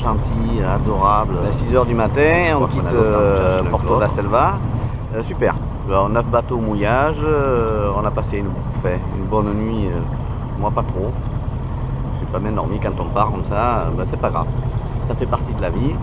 gentils, adorables. À 6 h du matin, on quitte Porto da Selva. Super. Alors, 9 bateaux au mouillage. On a passé une bonne nuit. Moi, pas trop. J'ai pas bien dormi quand on part comme ça. Ben, c'est pas grave. Ça fait partie de la vie.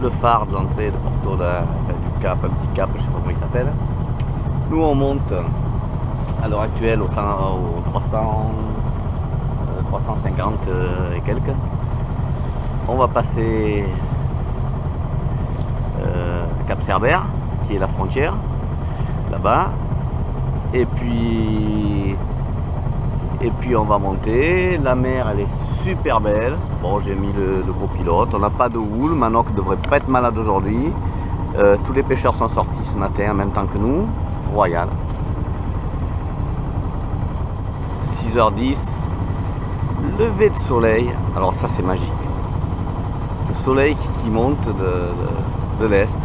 Le phare de l'entrée de Porto du Cap, un petit cap, je sais pas comment il s'appelle. Nous, on monte à l'heure actuelle au 350 et quelques. On va passer Cap Cerbère, qui est la frontière, là-bas. Et puis on va monter. La mer, elle est super belle. Bon, j'ai mis le gros pilote. On n'a pas de houle. Manoc devrait pas être malade aujourd'hui. Tous les pêcheurs sont sortis ce matin en même temps que nous. Royal. 6 h 10. Lever de soleil. Alors ça, c'est magique. Le soleil qui monte de l'est.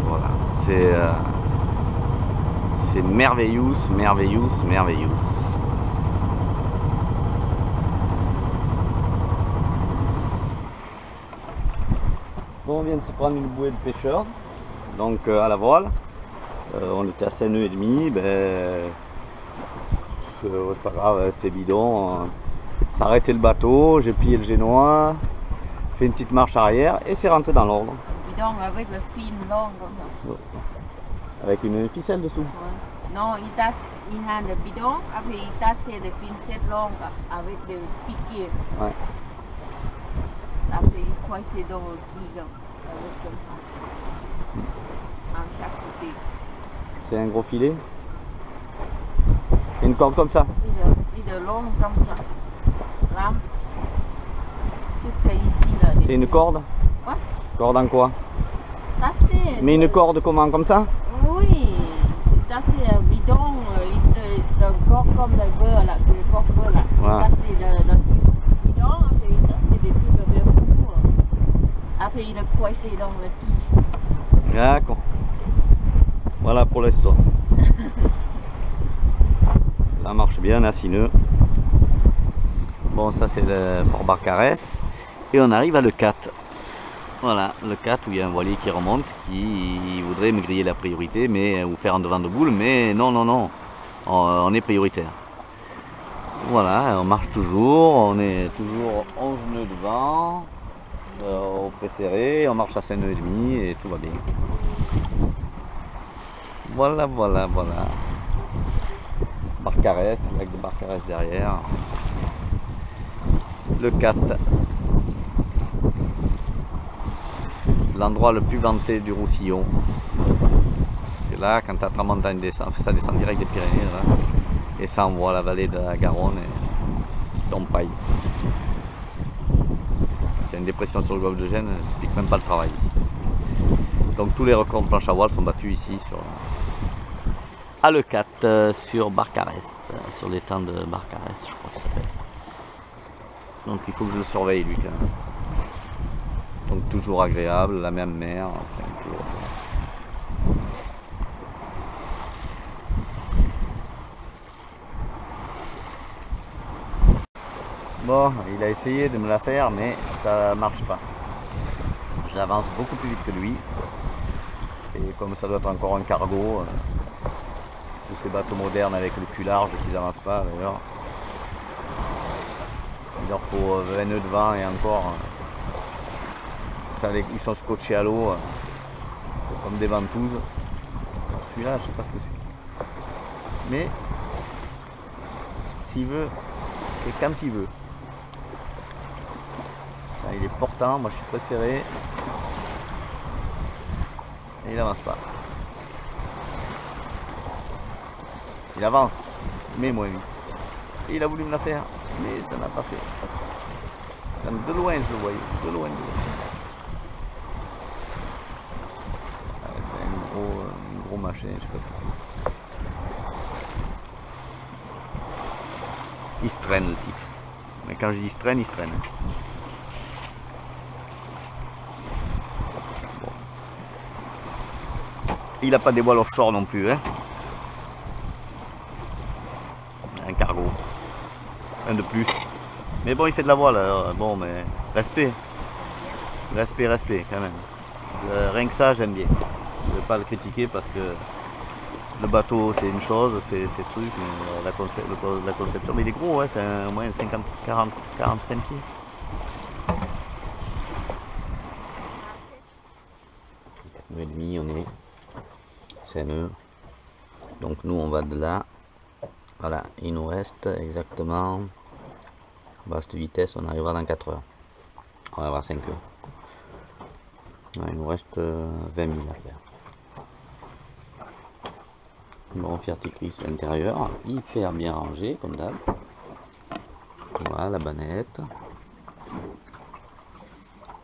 Voilà. C'est merveilleux, merveilleux, merveilleux. Bon, on vient de se prendre une bouée de pêcheurs, donc à la voile. On était à 5 nœuds et demi, c'est pas grave, c'était bidon. Ça a arrêté le bateau, j'ai plié le génois, fait une petite marche arrière et c'est rentré dans l'ordre. Bidon avec le fil long comme ça. Avec une ficelle dessous. Ouais. Non, il a le bidon, après il tasse des ficelles longues avec des piquets. Ouais. Après il coince dans le quille avec comme ça. En chaque côté. C'est un gros filet. Une corde comme ça. Il est long comme ça. Là. Jusqu'à ici là. C'est une corde? Ouais. Corde en quoi? Tasser. Mais une corde comment? Comme ça? Oui. Tasser un bidon, le corps comme le beurre là, le corps beurre là. Ouais. Tasser le bidon, après il tasse des trucs bien courts. Après il est coincé dans le quille. D'accord. Voilà pour l'histoire. Ça marche bien à 6 nœuds. Bon, ça c'est le port Barcarès. Et on arrive à Le Cat. Voilà, Le Cat où il y a un voilier qui remonte, qui voudrait me griller la priorité, mais ou faire un devant de boule, mais non, non, non. On est prioritaire. Voilà, on marche toujours, on est toujours 11 nœuds devant, au pré-serré, on marche à 5 nœuds et demi et tout va bien. Voilà, voilà, voilà. Barcarès, lac de Barcarès derrière. Le Cat. L'endroit le plus vanté du Roussillon. C'est là, quand ta tramontagne descend, ça descend direct des Pyrénées, là, et ça envoie la vallée de la Garonne et Dompaille. Il y a une dépression sur le golfe de Gênes, ça explique même pas le travail ici. Donc tous les records de planche à voile sont battus ici à Le Cat, sur Barcarès, sur l'étang de Barcarès, je crois que ça s'appelle. Donc il faut que je le surveille lui quand même. Donc toujours agréable, la même mer. Enfin, toujours... Bon, il a essayé de me la faire, mais ça marche pas. J'avance beaucoup plus vite que lui. Et comme ça doit être encore un cargo, tous ces bateaux modernes avec le plus large qui n'avancent pas d'ailleurs. Il leur faut 20 nœuds de vent et encore. Ils sont scotchés à l'eau comme des ventouses. Celui-là, je sais pas ce que c'est. Mais s'il veut, c'est quand il veut. Là, il est portant, moi je suis très serré. Et il n'avance pas. Il avance, mais moins vite. Et il a voulu me la faire, mais ça n'a pas fait. De loin je le voyais, de loin. C'est un gros machin, je sais pas ce que c'est. Il se traîne le type. Mais quand je dis il se traîne, il se traîne. Bon. Il n'a pas des voiles offshore non plus, hein. Un cargo. Un de plus. Mais bon, il fait de la voile, alors, bon, mais respect. Respect quand même. Rien que ça, j'aime bien. Je ne vais pas le critiquer parce que le bateau, c'est une chose, c'est truc, mais la conception, mais il est gros, ouais, c'est au moins 45 pieds. Et demi, on est Seine. Donc nous, on va de là. Voilà, il nous reste exactement, à cette vitesse, on arrivera dans 4 heures. On va avoir 5 heures. Ouais, il nous reste 20 000 à faire. Bon, Ferticris l'intérieur, hyper bien rangé comme d'hab. Voilà la banette.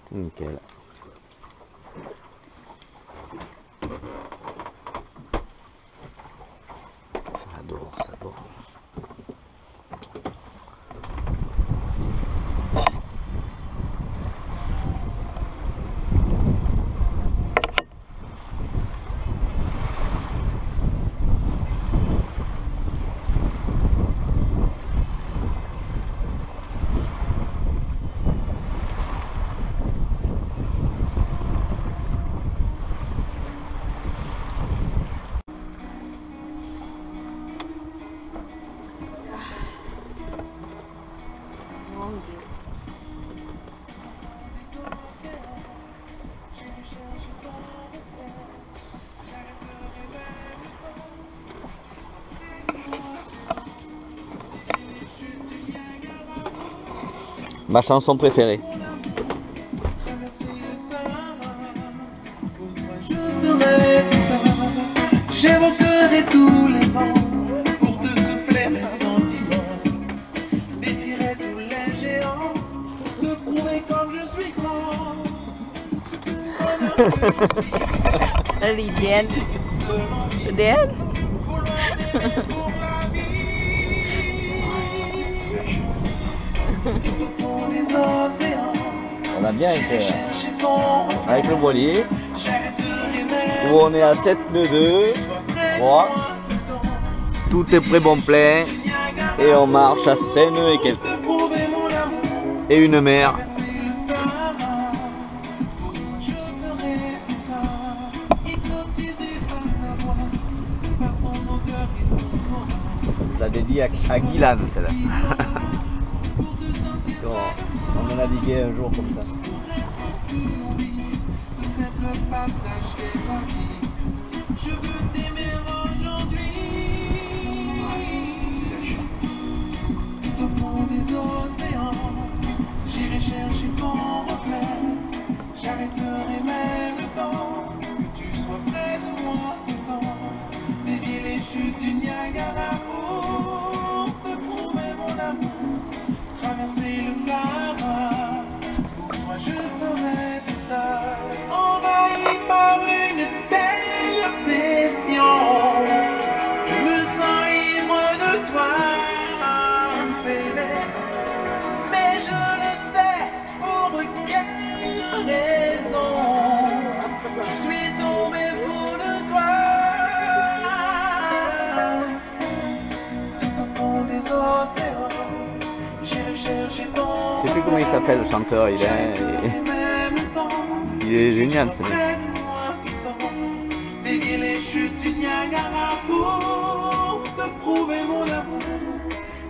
Tout nickel. Ça dort. Ma chanson préférée. J'évoquerai tous les vents pour te souffler mes sentiments. Défierai tous les géants, te prouver comme je suis grand. Ce petit bonheur que je suis. Lydienne. Lydienne. Pour la vie. Au fond des océans. On va bien avec le voilier. Où on est à 7 nœuds 2, 3. Tout est prêt bon plein. Et on marche à 5 nœuds et quelques. Et une mer. Je la dédie à Guylaine, celle-là. On a navigué un jour comme ça. Je veux t'aimer aujourd'hui. Au fond des océans, j'irai chercher ton reflet. J'arrêterai même le temps que tu sois près de moi tout le temps. Dédier les chutes du Niagara pour te prouver mon amour. Traverser le Sahara, pour moi je ferai tout ça. Envahi par une telle obsession, je me sens ivre de toi, bébé. Mais je ne sais pour quelle raison je suis tombé fou de toi. Tout au fond des océans, j'irai chercher ton. Je sais plus comment il s'appelle le chanteur, il est génial ce mec. Dévier les chutes du Niagara pour te prouver mon amour.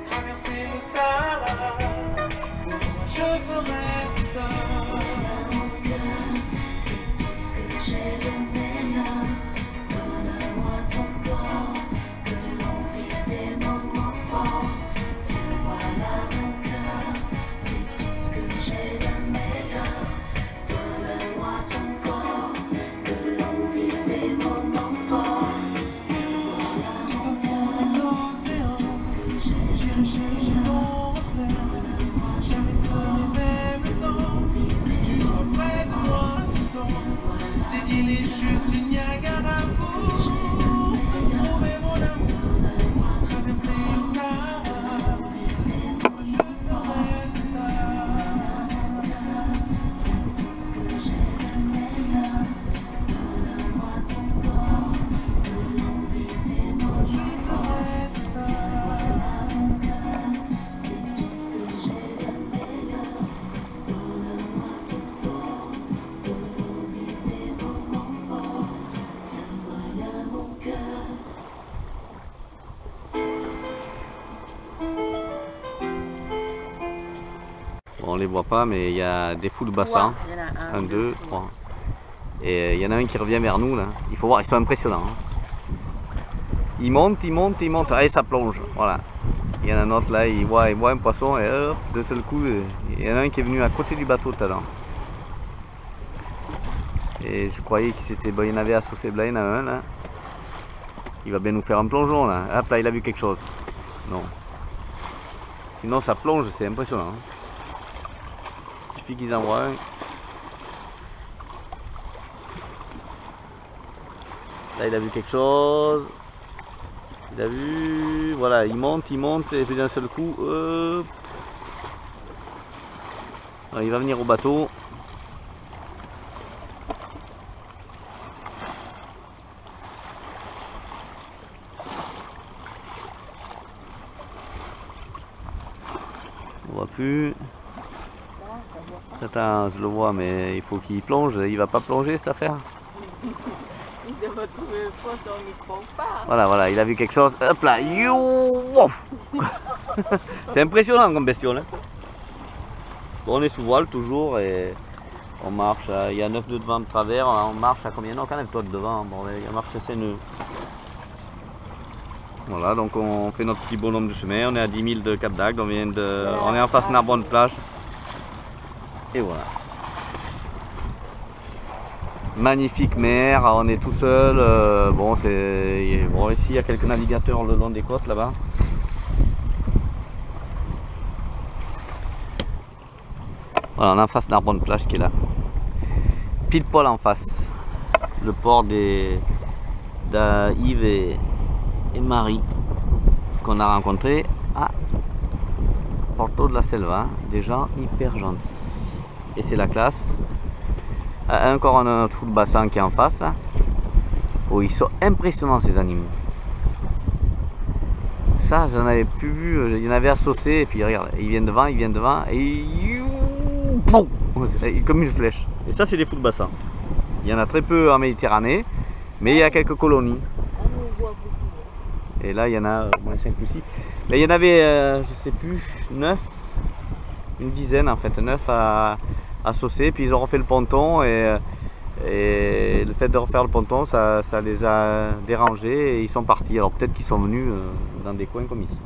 Traverser le Sahara, pour moi je ferai tout ça. C'est tout ce que j'ai de meilleur. Donne-moi ton corps, que l'on vive des moments forts. Tu vois là mon cœur, c'est tout ce que j'ai de meilleur. Donne-moi ton corps, que l'on vive des moments forts. Tu vois là mon cœur, c'est tout ce que j'ai. J'irai chercher mon reflet. J'arrêterai même le temps. Bon, on les voit pas, mais il y a des fous de bassins. Il y en a 1, 2, 3. Et il y en a un qui revient vers nous là. Il faut voir, ils sont impressionnants. Hein. Ils montent, ils montent, ils montent. Ah, et ça plonge. Voilà. Il y en a un autre là, il voit un poisson et hop, de seul coup, il y en a un qui est venu à côté du bateau tout à l'heure. Et je croyais qu'il s'était. Bon, il y en avait à Saucé Blanc, il y en a un là. Il va bien nous faire un plongeon là. Hop là, il a vu quelque chose. Non. Sinon ça plonge, c'est impressionnant. Hein. Il suffit qu'ils en voient un. Là il a vu quelque chose. Il a vu. Voilà, il monte, et puis d'un seul coup. Il va venir au bateau. On voit plus. Attends, je le vois, mais il faut qu'il plonge. Il va pas plonger cette affaire. Il va trouver le poisson, il ne plonge pas. Voilà, il a vu quelque chose. Hop là, yououf. C'est impressionnant comme bestiole. Hein. Bon, on est sous voile toujours et on marche. Il y a 9 nœuds de vent de travers. On marche à combien? Non, quand même, toi de devant. Bon, on marche à 5 nœuds. Voilà, donc on fait notre petit bonhomme de chemin, on est à 10 000 de Cap d'Agde, on est en face Narbonne plage. Et voilà. Magnifique mer, on est tout seul. Bon, ici il y a quelques navigateurs le long des côtes là-bas. Voilà, on est en face Narbonne plage qui est là. Pile poil en face. Le port d'Yves et Marie qu'on a rencontré à Porto de la Selva, des gens hyper gentils et c'est la classe. Encore un autre fou de bassin qui est en face. Oh, ils sont impressionnants ces animaux, ça j'en avais plus vu. Il y en avait à Saucé et puis regarde, il vient devant et comme une flèche. Et ça c'est des fous de bassin, il y en a très peu en Méditerranée mais il y a quelques colonies. Et là, il y en a moins 5 ou 6. Mais il y en avait, je sais plus, 9, une dizaine en fait, 9 à Saucé. Puis ils ont refait le ponton et le fait de refaire le ponton, ça les a dérangés et ils sont partis. Alors peut-être qu'ils sont venus dans des coins comme ici.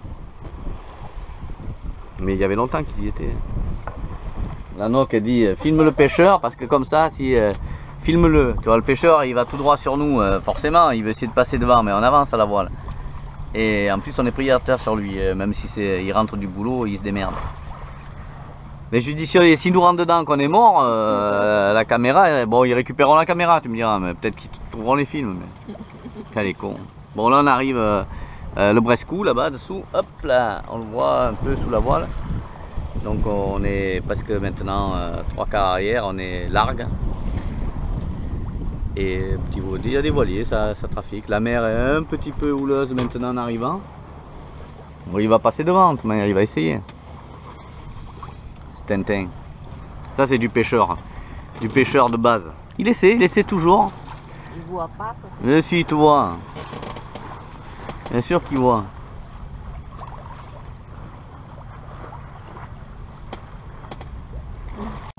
Mais il y avait longtemps qu'ils y étaient. La noc a dit filme le pêcheur parce que comme ça, si filme-le. Tu vois, le pêcheur il va tout droit sur nous, forcément, il veut essayer de passer devant, mais on avance à la voile. Et en plus on est prioritaire sur lui, même si il rentre du boulot, il se démerde. Mais je lui dis si nous rentre dedans qu'on est mort, la caméra, bon ils récupéreront la caméra, tu me diras, mais peut-être qu'ils trouveront les films. Mais... Quel est con. Bon là on arrive le Brescou là-bas dessous, hop là, on le voit un peu sous la voile. Donc on est presque maintenant 3 quarts arrière, on est largue. Et il y a des voiliers, ça trafique. La mer est un petit peu houleuse maintenant en arrivant. Bon, il va passer devant, mais il va essayer. C'est Tintin. Ça c'est du pêcheur de base. Il essaie toujours. Il voit pas. Mais si, tu vois. Bien sûr qu'il voit.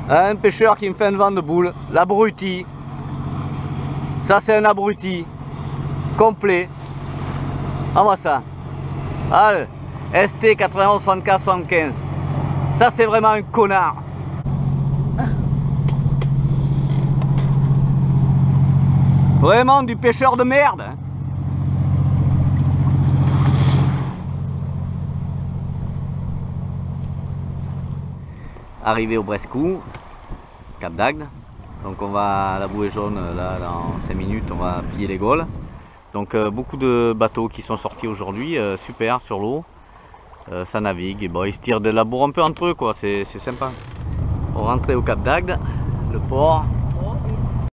Un pêcheur qui me fait un vent de boule, l'abruti. Ça c'est un abruti complet. Envoie ça. Allez, ST 91 64 75. Ça c'est vraiment un connard. Vraiment du pêcheur de merde. Arrivé au Brescou, Cap d'Agde. Donc on va à la bouée jaune, là dans 5 minutes on va piller les Gaules. Donc beaucoup de bateaux qui sont sortis aujourd'hui, super sur l'eau. Ça navigue et bon, ils se tirent de la bourre un peu entre eux quoi, c'est sympa. On rentrait au Cap d'Agde, le port.